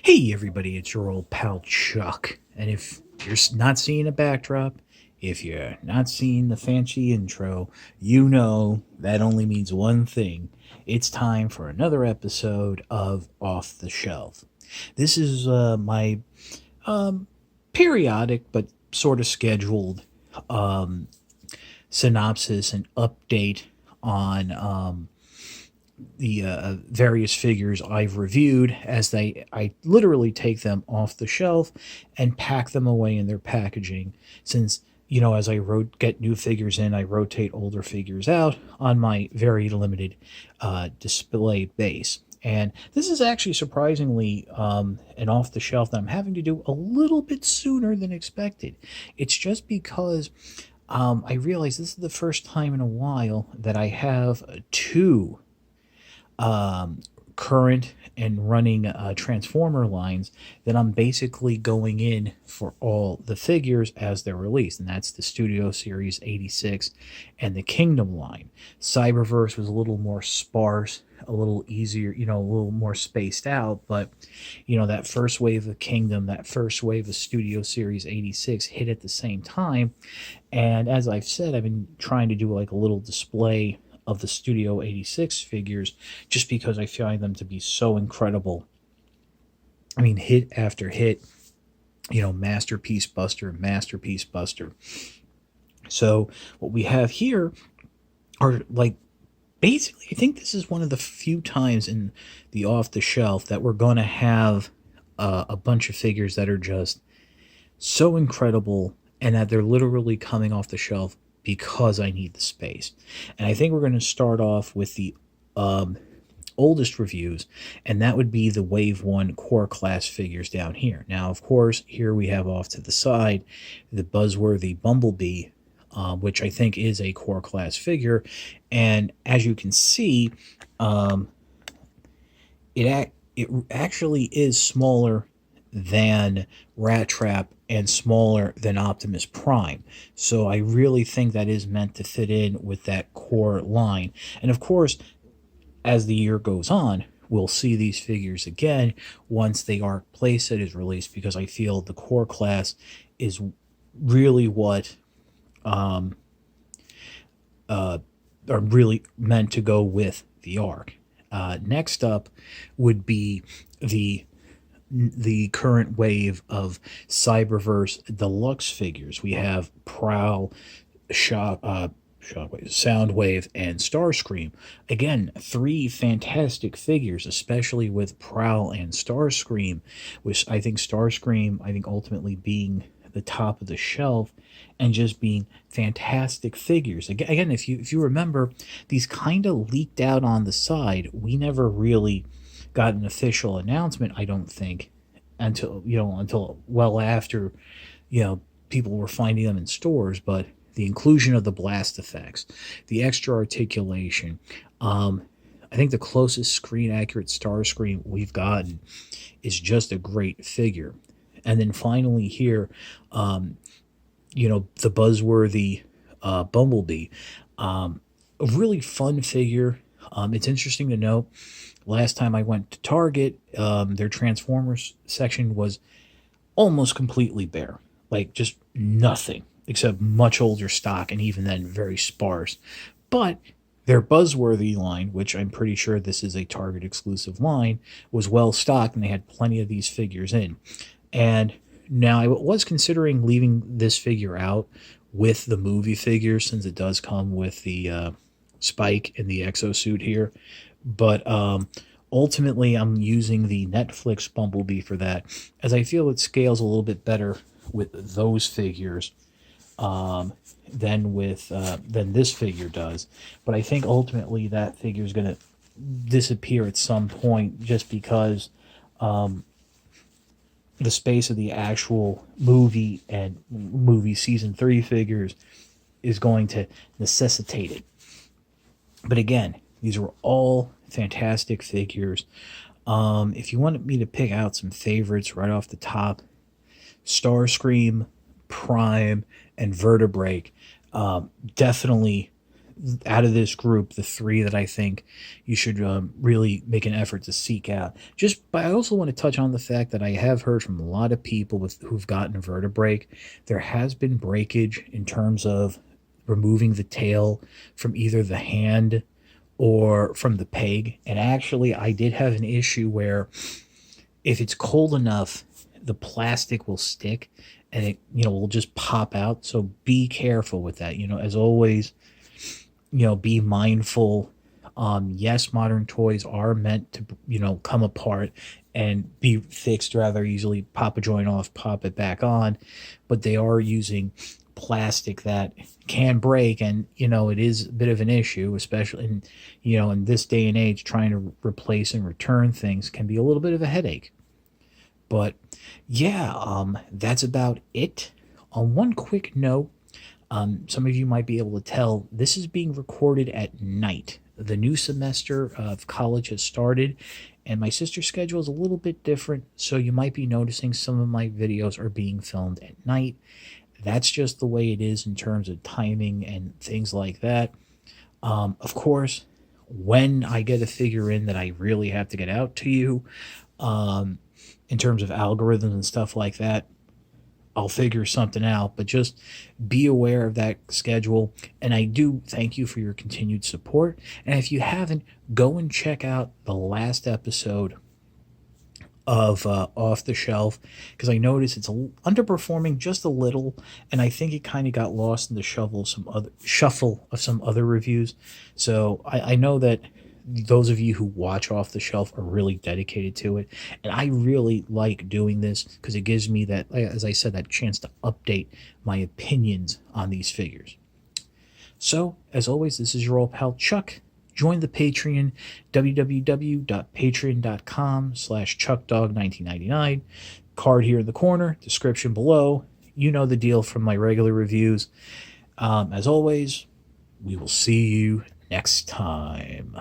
Hey everybody, it's your old pal Chuck. And if you're not seeing a backdrop, if you're not seeing the fancy intro, you know that only means one thing. It's time for another episode of Off the Shelf. This is my periodic but sort of scheduled synopsis and update on the various figures I've reviewed as I literally take them off the shelf and pack them away in their packaging. Since as get new figures in, I rotate older figures out on my very limited display base. And this is actually surprisingly an off the shelf that I'm having to do a little bit sooner than expected. It's just because I realize this is the first time in a while that I have two current and running Transformer lines that I'm basically going in for all the figures as they're released, and that's the Studio Series 86 and the Kingdom line. Cyberverse was a little more sparse, a little easier, a little more spaced out, but that first wave of Kingdom, that first wave of Studio Series 86 hit at the same time. And as I've said, I've been trying to do like a little display of the Studio 86 figures just because I find them to be so incredible. I mean, hit after hit, masterpiece buster, masterpiece buster. So what we have here are like basically, I think this is one of the few times in the off the shelf that we're going to have a bunch of figures that are just so incredible and that they're literally coming off the shelf because I need the space. And I think we're going to start off with the oldest reviews, and that would be the Wave 1 core class figures down here. Now, of course, here we have off to the side the buzzworthy Bumblebee, which I think is a core class figure. And as you can see, it actually is smaller than Rat Trap and smaller than Optimus Prime. So I really think that is meant to fit in with that core line. And of course, as the year goes on, we'll see these figures again once the Arc playset is released, because I feel the core class is really what are really meant to go with the Arc. Next up would be the current wave of Cyberverse Deluxe figures. We have Prowl, Shockwave, Soundwave, and Starscream. Again, three fantastic figures, especially with Prowl and Starscream, which I think Starscream, ultimately being the top of the shelf and just being fantastic figures. Again, if you remember, these kind of leaked out on the side. We never really got an official announcement, I don't think, until well after people were finding them in stores. But the inclusion of the blast effects, the extra articulation, I think the closest screen accurate Starscream we've gotten is just a great figure. And then finally here, the buzzworthy Bumblebee, a really fun figure. It's interesting to note, last time I went to Target, their Transformers section was almost completely bare. Like, just nothing, except much older stock, and even then, very sparse. But their Buzzworthy line, which I'm pretty sure this is a Target exclusive line, was well stocked, and they had plenty of these figures in. And now I was considering leaving this figure out with the movie figure, since it does come with the Spike and the exosuit here. But ultimately, I'm using the Netflix Bumblebee for that, as I feel it scales a little bit better with those figures than this figure does. But I think ultimately that figure is going to disappear at some point, just because the space of the actual movie and movie season 3 figures is going to necessitate it. But again, these were all fantastic figures. If you wanted me to pick out some favorites right off the top, Starscream, Prime, and Vertebrake, definitely out of this group, the three that I think you should really make an effort to seek out. But I also want to touch on the fact that I have heard from a lot of people who've gotten a vertebrae. There has been breakage in terms of removing the tail from either the hand or from the peg. And actually, I did have an issue where if it's cold enough, the plastic will stick and it, will just pop out. So be careful with that. As always, be mindful. Yes, modern toys are meant to, come apart and be fixed rather easily. Pop a joint off, pop it back on, but they are using plastic that can break, and it is a bit of an issue, especially in this day and age. Trying to replace and return things can be a little bit of a headache. But yeah, that's about it. On one quick note, some of you might be able to tell this is being recorded at night. The new semester of college has started, and my sister's schedule is a little bit different, so you might be noticing some of my videos are being filmed at night. That's just the way it is in terms of timing and things like that. Of course, when I get a figure in that I really have to get out to you, in terms of algorithms and stuff like that, I'll figure something out, but just be aware of that schedule. And I do thank you for your continued support. And if you haven't, go and check out the last episode of Off the Shelf, because I noticed it's underperforming just a little, and I think it kind of got lost in the shuffle of some other reviews. So I know that those of you who watch Off the Shelf are really dedicated to it, and I really like doing this because it gives me that, as I said, that chance to update my opinions on these figures. So, as always, this is your old pal Chuck. Join the Patreon, www.patreon.com/ChuckDog1999. Card here in the corner, description below. You know the deal from my regular reviews. As always, we will see you next time.